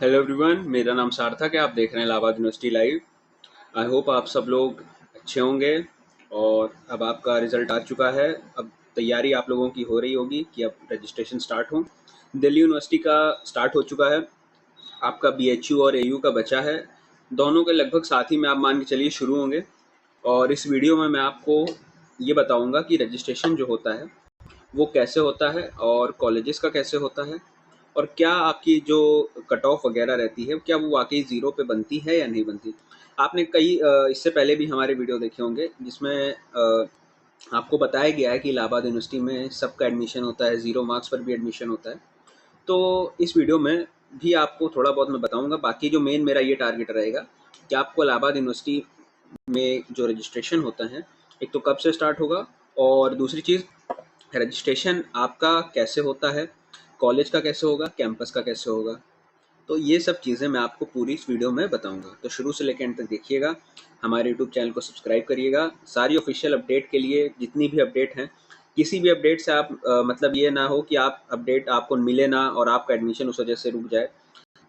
Hello everyone, मेरा नाम सार्थक है। आप देख रहे हैं Allahabad university live. I hope आप सब लोग अच्छे होंगे। और अब आपका रिज़ल्ट आ चुका है। अब तैयारी आप लोगों की हो रही होगी कि अब रजिस्ट्रेशन स्टार्ट हो। दिल्ली यूनिवर्सिटी का स्टार्ट हो चुका है, आपका बीएचयू और एयू का बचा है। दोनों के लगभग साथ ही में आप मान के चलिए शुरू होंगे। और इस वीडियो में मैं आपको ये बताऊंगा कि रजिस्ट्रेशन जो होता है वो कैसे होता है और कॉलेजेस का कैसे होता है, और क्या आपकी जो कट ऑफ वगैरह रहती है क्या वो वाकई ज़ीरो पे बनती है या नहीं बनती। आपने कई इससे पहले भी हमारे वीडियो देखे होंगे जिसमें आपको बताया गया है कि इलाहाबाद यूनिवर्सिटी में सबका एडमिशन होता है, ज़ीरो मार्क्स पर भी एडमिशन होता है। तो इस वीडियो में भी आपको थोड़ा बहुत मैं बताऊंगा। बाकी जो मेन मेरा ये टारगेट रहेगा कि आपको इलाहाबाद यूनिवर्सिटी में जो रजिस्ट्रेशन होता है, एक तो कब से स्टार्ट होगा, और दूसरी चीज़ रजिस्ट्रेशन आपका कैसे होता है, कॉलेज का कैसे होगा, कैंपस का कैसे होगा। तो ये सब चीज़ें मैं आपको पूरी इस वीडियो में बताऊंगा। तो शुरू से लेकर एंड तक देखिएगा। हमारे यूट्यूब चैनल को सब्सक्राइब करिएगा सारी ऑफिशियल अपडेट के लिए। जितनी भी अपडेट हैं, किसी भी अपडेट से आप मतलब ये ना हो कि आप अपडेट आपको मिले ना और आपका एडमिशन उस वजह से रुक जाए।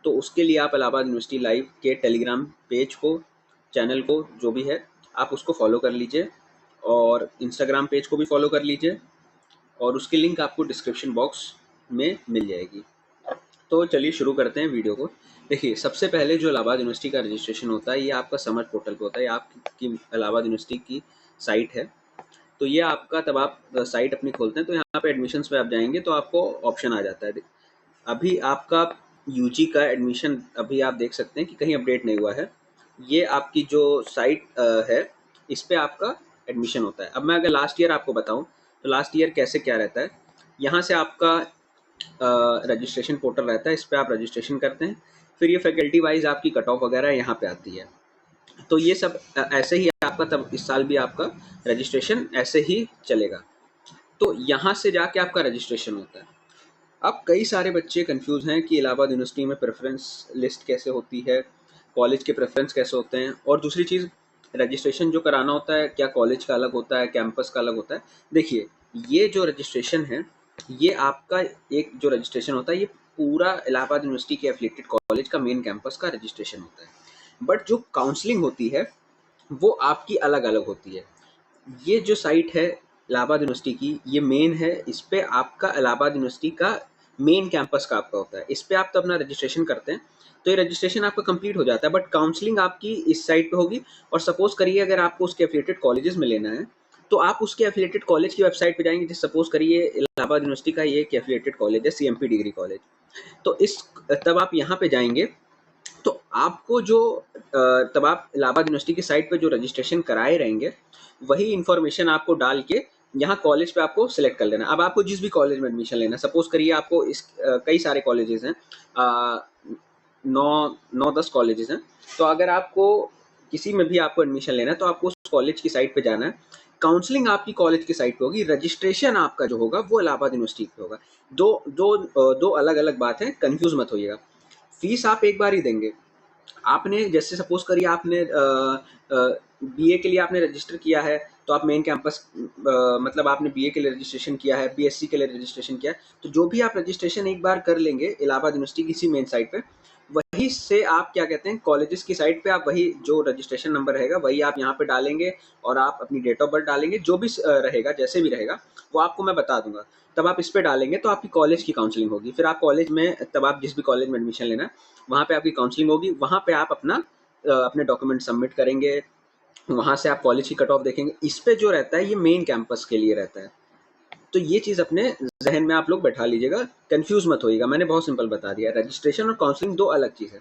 तो उसके लिए आप इलाहाबाद यूनिवर्सिटी लाइव के टेलीग्राम पेज को, चैनल को जो भी है, आप उसको फॉलो कर लीजिए और इंस्टाग्राम पेज को भी फॉलो कर लीजिए, और उसकी लिंक आपको डिस्क्रिप्शन बॉक्स में मिल जाएगी। तो चलिए शुरू करते हैं वीडियो को। देखिए, सबसे पहले जो इलाहाबाद यूनिवर्सिटी का रजिस्ट्रेशन होता है ये आपका समर पोर्टल पे होता है। ये आपकी इलाहाबाद यूनिवर्सिटी की साइट है। तो ये आपका, तब आप साइट अपनी खोलते हैं तो यहाँ पे एडमिशन्स पे आप जाएंगे तो आपको ऑप्शन आ जाता है। अभी आपका यूजी का एडमिशन अभी आप देख सकते हैं कि कहीं अपडेट नहीं हुआ है। ये आपकी जो साइट है, इस पे आपका एडमिशन होता है। अब मैं अगर लास्ट ईयर आपको बताऊं तो लास्ट ईयर कैसे क्या रहता है। यहाँ से आपका रजिस्ट्रेशन पोर्टल रहता है, इस पर आप रजिस्ट्रेशन करते हैं। फिर ये फैकल्टी वाइज आपकी कट ऑफ वगैरह यहाँ पे आती है। तो ये सब ऐसे ही आपका, तब इस साल भी आपका रजिस्ट्रेशन ऐसे ही चलेगा। तो यहाँ से जाके आपका रजिस्ट्रेशन होता है। अब कई सारे बच्चे कंफ्यूज हैं कि इलाहाबाद यूनिवर्सिटी में प्रेफरेंस लिस्ट कैसे होती है, कॉलेज के प्रेफरेंस कैसे होते हैं, और दूसरी चीज़ रजिस्ट्रेशन जो कराना होता है क्या कॉलेज का अलग होता है, कैंपस का अलग होता है। देखिए, ये जो रजिस्ट्रेशन है, ये आपका एक जो रजिस्ट्रेशन होता है ये पूरा इलाहाबाद यूनिवर्सिटी के एफिलिएटेड कॉलेज का मेन कैंपस का रजिस्ट्रेशन होता है। बट जो काउंसलिंग होती है वो आपकी अलग अलग होती है। ये जो साइट है इलाहाबाद यूनिवर्सिटी की, ये मेन है। इस पे आपका इलाहाबाद यूनिवर्सिटी का मेन कैंपस का आपका होता है। इस पे आप तो अपना रजिस्ट्रेशन करते हैं तो ये रजिस्ट्रेशन आपका कंप्लीट हो जाता है। बट काउंसलिंग आपकी इस साइट पे होगी। और सपोज करिए अगर आपको उसके एफिलिएटेड कॉलेजेस में लेना है तो आप उसके एफिलिएटेड कॉलेज की वेबसाइट पे जाएंगे। जैसे सपोज करिए इलाहाबाद यूनिवर्सिटी का ये एक एफिलिएटेड कॉलेज है, सीएमपी डिग्री कॉलेज। तो इस तब आप यहाँ पे जाएंगे तो आपको जो तब आप इलाहाबाद यूनिवर्सिटी की साइट पे जो रजिस्ट्रेशन कराए रहेंगे वही इन्फॉर्मेशन आपको डाल के यहाँ कॉलेज पे आपको सिलेक्ट कर लेना। अब आपको जिस भी कॉलेज में एडमिशन लेना, सपोज करिए आपको इस कई सारे कॉलेजेस हैं, 9-10 कॉलेजेस हैं। तो अगर आपको किसी में भी आपको एडमिशन लेना है तो आपको उस कॉलेज की साइट पे जाना है। काउंसलिंग आपकी कॉलेज की साइट पे होगी, रजिस्ट्रेशन आपका जो होगा वो इलाहाबाद यूनिवर्सिटी पे होगा। दो अलग अलग बात है, कंफ्यूज मत होइएगा। फीस आप एक बार ही देंगे। आपने जैसे सपोज करिए आपने बीए के लिए आपने रजिस्टर किया है तो आप मेन कैंपस मतलब आपने बीए के लिए रजिस्ट्रेशन किया है, बीएससी के लिए रजिस्ट्रेशन किया है, तो जो भी आप रजिस्ट्रेशन एक बार कर लेंगे इलाहाबाद यूनिवर्सिटी की इसी मेन साइट पे, वही से आप क्या कहते हैं कॉलेजेस की साइट पे आप वही जो रजिस्ट्रेशन नंबर रहेगा वही आप यहाँ पे डालेंगे और आप अपनी डेट ऑफ बर्थ डालेंगे। जो भी रहेगा, जैसे भी रहेगा वो आपको मैं बता दूंगा। तब आप इस पे डालेंगे तो आपकी कॉलेज की काउंसलिंग होगी। फिर आप कॉलेज में, तब आप जिस भी कॉलेज में एडमिशन लेना है वहाँ पे आपकी काउंसलिंग होगी। वहाँ पे आप अपना अपने डॉक्यूमेंट सबमिट करेंगे। वहाँ से आप कॉलेज की कट ऑफ देखेंगे। इस पे जो रहता है ये मेन कैंपस के लिए रहता है। तो ये चीज़ अपने जहन में आप लोग बैठा लीजिएगा, कंफ्यूज मत होइएगा। मैंने बहुत सिंपल बता दिया, रजिस्ट्रेशन और काउंसलिंग दो अलग चीज़ है।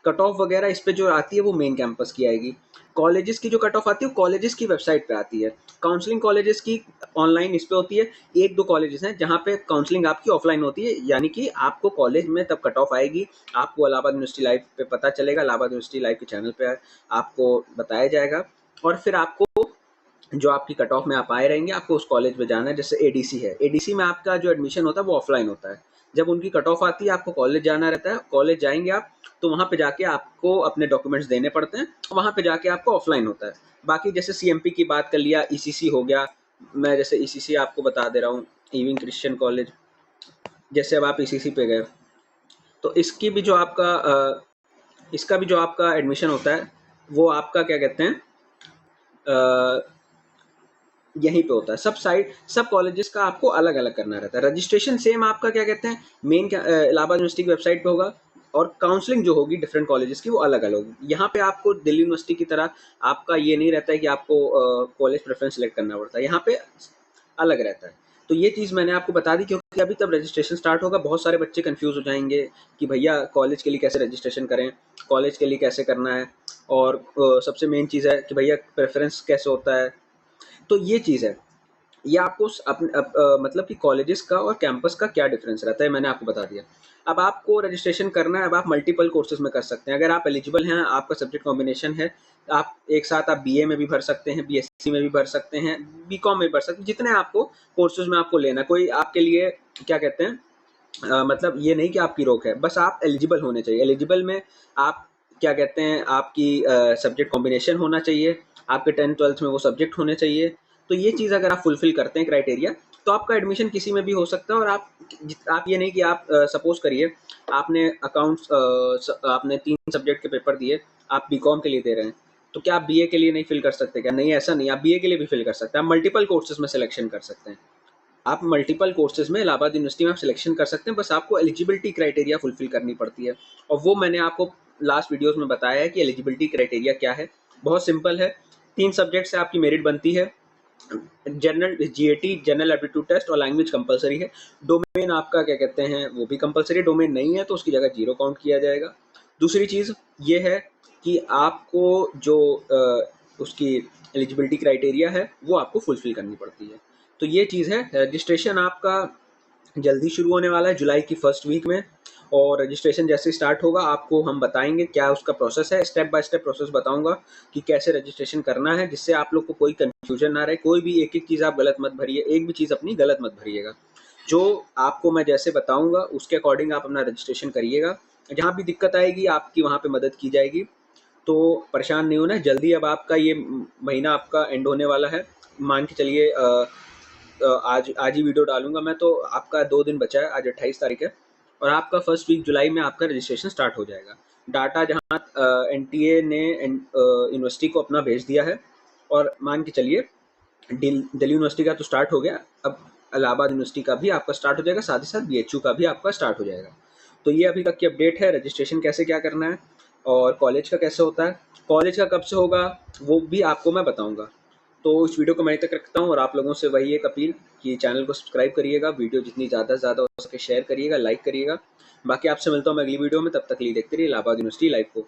कट ऑफ वगैरह इस पे जो आती है वो मेन कैंपस की आएगी। कॉलेजेस की जो कट ऑफ आती है वो कॉलेजेस की वेबसाइट पे आती है। काउंसलिंग कॉलेजेस की ऑनलाइन इस पे होती है। एक दो कॉलेजेस हैं जहाँ पे काउंसलिंग आपकी ऑफलाइन होती है, यानी कि आपको कॉलेज में तब कट ऑफ आएगी, आपको इलाहाबाद यूनिवर्सिटी लाइव पे पता चलेगा, इलाहाबाद यूनिवर्सिटी लाइव के चैनल पे आपको बताया जाएगा। और फिर आपको जो आपकी कट ऑफ में आप आए रहेंगे आपको उस कॉलेज में जाना है। जैसे एडीसी है, एडीसी में आपका जो एडमिशन होता है वो ऑफलाइन होता है। जब उनकी कट ऑफ आती है आपको कॉलेज जाना रहता है। कॉलेज जाएंगे आप तो वहाँ पे जाके आपको अपने डॉक्यूमेंट्स देने पड़ते हैं। वहाँ पे जाके आपको ऑफलाइन होता है। बाकी जैसे सीएमपी की बात कर लिया, ईसीसी हो गया। मैं जैसे ईसीसी आपको बता दे रहा हूँ, इविंग क्रिश्चियन कॉलेज। जैसे अब आप ईसीसी पे गए तो इसका भी जो आपका एडमिशन होता है वो आपका क्या कहते हैं यहीं पे होता है। सब कॉलेजेस का आपको अलग अलग करना रहता है। रजिस्ट्रेशन सेम आपका क्या कहते हैं मेन इलाहाबाद यूनिवर्सिटी की वेबसाइट पे होगा, और काउंसलिंग जो होगी डिफरेंट कॉलेजेस की वो अलग अलग होगी। यहाँ पे आपको दिल्ली यूनिवर्सिटी की तरह आपका ये नहीं रहता है कि आपको कॉलेज प्रेफरेंस सेलेक्ट करना पड़ता है, यहाँ पे अलग रहता है। तो ये चीज़ मैंने आपको बता दी, क्योंकि अभी तब रजिस्ट्रेशन स्टार्ट होगा, बहुत सारे बच्चे कंफ्यूज हो जाएंगे कि भैया कॉलेज के लिए कैसे रजिस्ट्रेशन करें, कॉलेज के लिए कैसे करना है, और सबसे मेन चीज़ है कि भैया प्रेफरेंस कैसे होता है। तो ये चीज़ है, ये आपको मतलब कि कॉलेजेस का और कैंपस का क्या डिफरेंस रहता है मैंने आपको बता दिया। अब आपको रजिस्ट्रेशन करना है, अब आप मल्टीपल कोर्सेज में कर सकते हैं। अगर आप एलिजिबल हैं, आपका सब्जेक्ट कॉम्बिनेशन है, आप एक साथ आप बीए में भी भर सकते हैं, बीएससी में भी भर सकते हैं, बीकॉम में भी भर सकते हैं, जितने आपको कोर्सेज में आपको लेना, कोई आपके लिए क्या कहते हैं मतलब ये नहीं कि आपकी रोक है, बस आप एलिजिबल होने चाहिए। एलिजिबल में आप क्या कहते हैं आपकी सब्जेक्ट कॉम्बिनेशन होना चाहिए, आपके 10th-12th में वो सब्जेक्ट होने चाहिए। तो ये चीज़ अगर आप फुलफिल करते हैं क्राइटेरिया, तो आपका एडमिशन किसी में भी हो सकता है। और आप ये नहीं कि आप सपोज करिए आपने आपने 3 सब्जेक्ट के पेपर दिए, आप बीकॉम के लिए दे रहे हैं, तो क्या आप बीए के लिए नहीं फिल कर सकते क्या? नहीं, ऐसा नहीं, आप बीए के लिए भी फिल कर सकते हैं। आप मल्टीपल कोर्सेज में सिलेक्शन कर सकते हैं। आप मल्टीपल कोर्सेज में इलाहाबाद यूनिवर्सिटी में आप सिलेक्शन कर सकते हैं, बस आपको एलिजिबिलिटी क्राइटेरिया फुलफिल करनी पड़ती है। और वो मैंने आपको लास्ट वीडियोस में बताया है कि एलिजिबिलिटी क्राइटेरिया क्या है। बहुत सिंपल है, 3 सब्जेक्ट से आपकी मेरिट बनती है। General GAT general aptitude test और लैंग्वेज कंपलसरी है। डोमेन आपका क्या कहते हैं वो भी कंपलसरी, डोमेन नहीं है तो उसकी जगह 0 काउंट किया जाएगा। दूसरी चीज़ ये है कि आपको जो उसकी एलिजिबिलिटी क्राइटेरिया है वो आपको फुलफिल करनी पड़ती है। तो ये चीज़ है। रजिस्ट्रेशन आपका जल्दी शुरू होने वाला है जुलाई की फर्स्ट वीक में, और रजिस्ट्रेशन जैसे स्टार्ट होगा आपको हम बताएंगे क्या उसका प्रोसेस है। स्टेप बाय स्टेप प्रोसेस बताऊंगा कि कैसे रजिस्ट्रेशन करना है, जिससे आप लोग को कोई कंफ्यूजन ना रहे। कोई भी एक चीज़ आप गलत मत भरिए, एक भी चीज़ अपनी गलत मत भरिएगा। जो आपको मैं जैसे बताऊंगा उसके अकॉर्डिंग आप अपना रजिस्ट्रेशन करिएगा। जहाँ भी दिक्कत आएगी आपकी वहाँ पे मदद की जाएगी। तो परेशान नहीं होना, जल्दी अब आपका ये महीना आपका एंड होने वाला है। मान के चलिए आज ही वीडियो डालूंगा मैं, तो आपका 2 दिन बचा है, आज 28 तारीख है, और आपका फर्स्ट वीक जुलाई में आपका रजिस्ट्रेशन स्टार्ट हो जाएगा। डाटा जहाँ एनटीए ने यूनिवर्सिटी को अपना भेज दिया है, और मान के चलिए दिल्ली यूनिवर्सिटी का तो स्टार्ट हो गया, अब इलाहाबाद यूनिवर्सिटी का भी आपका स्टार्ट हो जाएगा, साथ ही साथ बीएचयू का भी आपका स्टार्ट हो जाएगा। तो ये अभी तक की अपडेट है, रजिस्ट्रेशन कैसे क्या करना है और कॉलेज का कैसे होता है। कॉलेज का कब से होगा वो भी आपको मैं बताऊंगा। तो इस वीडियो को मैं यहीं तक रखता हूँ, और आप लोगों से वही एक अपील कि चैनल को सब्सक्राइब करिएगा, वीडियो जितनी ज़्यादा से ज़्यादा हो सके शेयर करिएगा, लाइक करिएगा। बाकी आपसे मिलता हूँ मैं अगली वीडियो में, तब तक के लिए देखते रहिए इलाहाबाद यूनिवर्सिटी लाइव को।